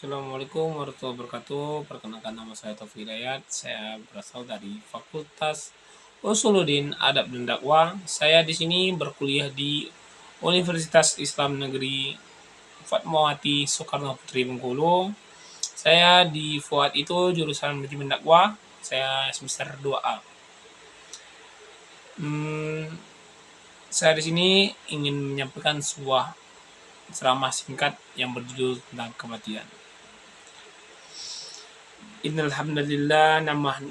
Assalamualaikum warahmatullahi wabarakatuh. Perkenalkan nama saya Taufik Hidayat. Saya berasal dari Fakultas Usuluddin Adab dan Dakwah. Saya di sini berkuliah di Universitas Islam Negeri Fatmawati Soekarno Putri Bengkulu. Saya di FUAD itu jurusan manajemen dakwah. Saya semester 2A. Saya di sini ingin menyampaikan sebuah ceramah singkat yang berjudul tentang kematian. Innal hamdalillah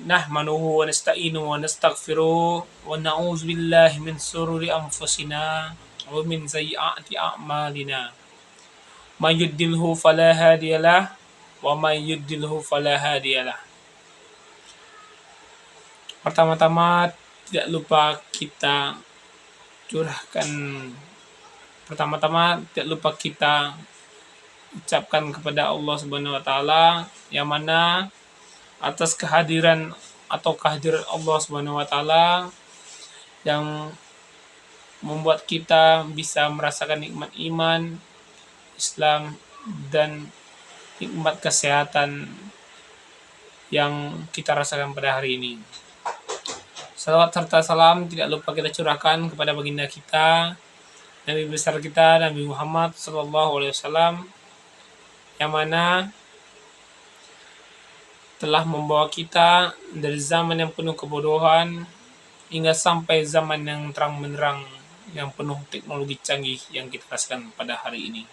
nahmanuhu wa nasta'inuhu wa nastaghfiruh wa na'udzu billahi min shururi anfusina wa min sayyiati a'malina. May yahdihillahu fala hadiyalah wa may yudlilhu fala hadiyalah. Pertama-tama tidak lupa kita curahkan ucapkan kepada Allah Subhanahu wa taala yang mana atas kehadiran Allah Subhanahu wa taala yang membuat kita bisa merasakan nikmat iman, Islam dan nikmat kesehatan yang kita rasakan pada hari ini. Salawat serta salam tidak lupa kita curahkan kepada baginda kita, Nabi besar kita, Nabi Muhammad SAW, yang mana telah membawa kita dari zaman yang penuh kebodohan hingga sampai zaman yang terang benderang yang penuh teknologi canggih yang kita rasakan pada hari ini.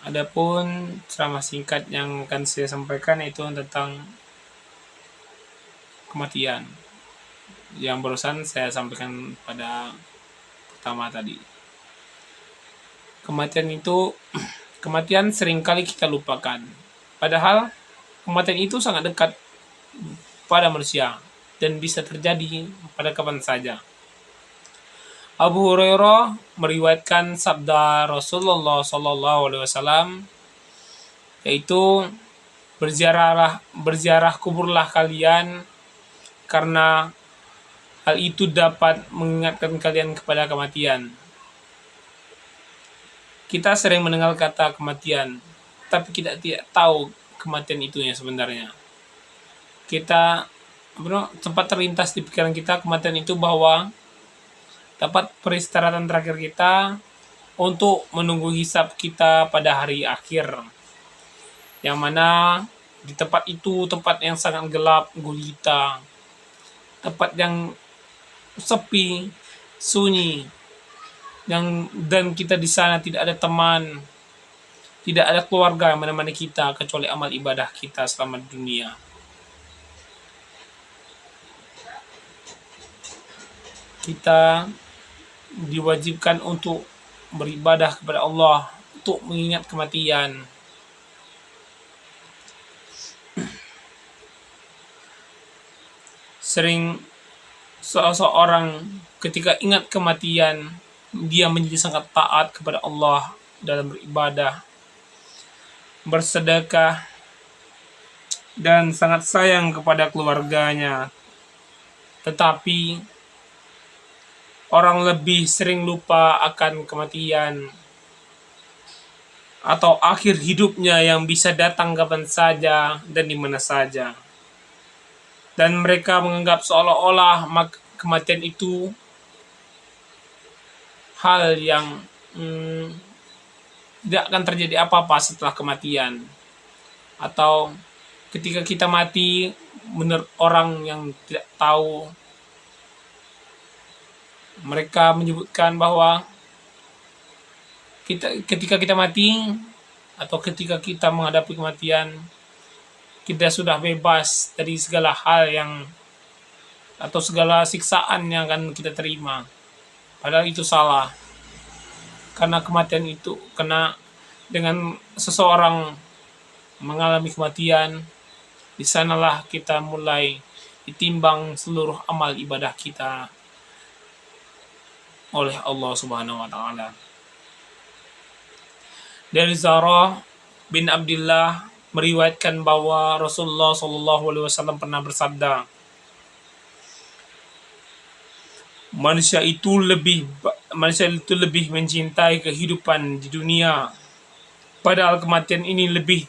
Adapun ceramah singkat yang akan saya sampaikan itu tentang kematian yang barusan saya sampaikan pada pertama tadi. Kematian seringkali kita lupakan. Padahal kematian itu sangat dekat pada manusia dan bisa terjadi pada kapan saja. Abu Hurairah meriwayatkan sabda Rasulullah SAW, yaitu berziarah kuburlah kalian karena hal itu dapat mengingatkan kalian kepada kematian. Kita sering mendengar kata kematian, tapi kita tidak tahu kematian itu yang sebenarnya. Kita sempat terlintas di pikiran kita kematian itu bahwa dapat peristirahatan terakhir kita untuk menunggu hisab kita pada hari akhir. Yang mana di tempat itu tempat yang sangat gelap, gulita, tempat yang sepi, sunyi, dan kita di sana tidak ada teman, tidak ada keluarga yang menemani kita kecuali amal ibadah kita selama di dunia. Kita diwajibkan untuk beribadah kepada Allah, untuk mengingat kematian. Sering seseorang ketika ingat kematian, dia menjadi sangat taat kepada Allah dalam beribadah, bersedekah, dan sangat sayang kepada keluarganya. Tetapi orang lebih sering lupa akan kematian atau akhir hidupnya yang bisa datang kapan saja dan di mana saja. Dan mereka menganggap seolah-olah kematian itu hal yang tidak akan terjadi apa-apa setelah kematian. Atau ketika kita mati, menurut orang yang tidak tahu, mereka menyebutkan bahwa ketika kita mati atau ketika kita menghadapi kematian, kita sudah bebas dari segala hal atau segala siksaan yang akan kita terima. Padahal itu salah. Karena kematian itu, dengan seseorang mengalami kematian, di sanalah kita mulai ditimbang seluruh amal ibadah kita oleh Allah Subhanahu wa taala. Dari Zarah bin Abdullah meriwayatkan bahwa Rasulullah SAW pernah bersabda, Manusia itu lebih mencintai kehidupan di dunia Padahal kematian ini lebih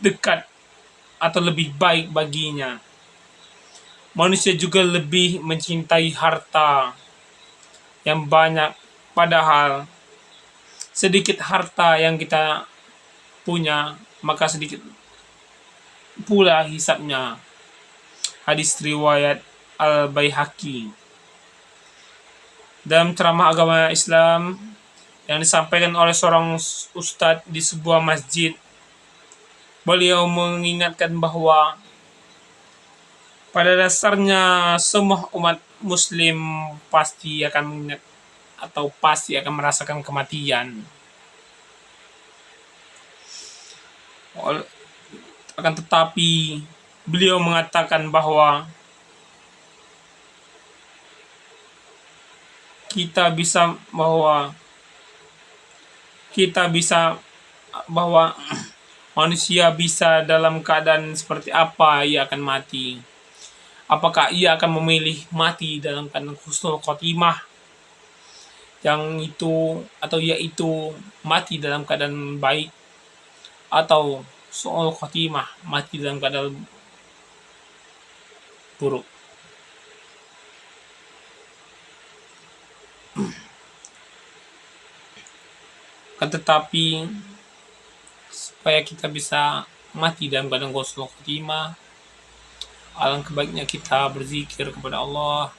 dekat atau lebih baik baginya. Manusia juga lebih mencintai harta yang banyak, padahal sedikit harta yang kita punya, maka sedikit pula hisapnya. Hadis riwayat Al-Baihaqi. Dalam ceramah agama Islam yang disampaikan oleh seorang ustadz di sebuah masjid, beliau mengingatkan bahwa pada dasarnya semua umat muslim pasti akan mengingat atau pasti akan merasakan kematian. Akan tetapi beliau mengatakan bahwa kita bisa bahwa manusia bisa dalam keadaan seperti apa ia akan mati. Apakah ia akan memilih mati dalam keadaan husnul khotimah, yang itu atau yaitu mati dalam keadaan baik, atau su'ul khotimah, mati dalam keadaan buruk. Kan tetapi supaya kita bisa mati dalam keadaan husnul khotimah, alangkah baiknya kita berzikir kepada Allah,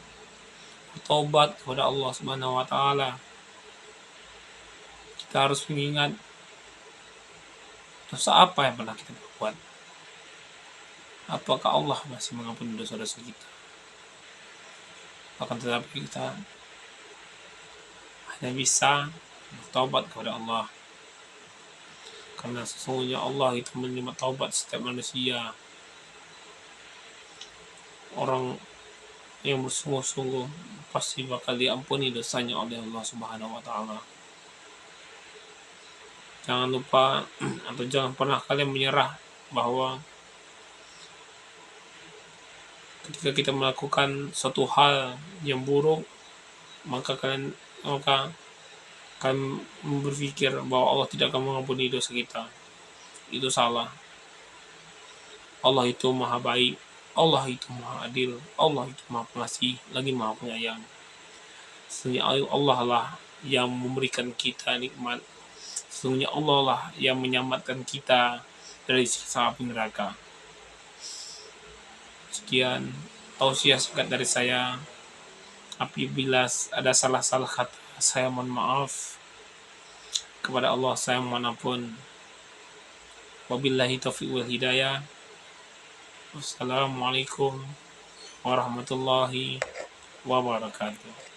bertobat kepada Allah Subhanahu wa taala. Kita harus mengingat dosa apa yang pernah kita perbuat. Apakah Allah masih mengampuni dosa-dosa kita? Akan tetapi kita hanya bisa bertobat kepada Allah, karena sesungguhnya Allah itu menerima taubat setiap manusia. Orang yang bersungguh-sungguh pasti bakal diampuni dosanya oleh Allah Subhanahu wa taala. Jangan lupa atau jangan pernah kalian menyerah bahwa ketika kita melakukan suatu hal yang buruk, maka kalian berpikir bahwa Allah tidak akan mengampuni dosa kita. Itu salah. Allah itu maha baik, Allah itu maha adil, Allah itu maha pengasih, lagi maha penyayang. Sesungguhnya Allah lah yang memberikan kita nikmat. Sesungguhnya Allah lah yang menyelamatkan kita dari siksa api neraka. Sekian tausiah singkat dari saya. Apabila ada salah-salah kata, saya mohon maaf. Kepada Allah saya mohon ampun. Wabillahi taufiq wal hidayah. Wassalamualaikum warahmatullahi wabarakatuh.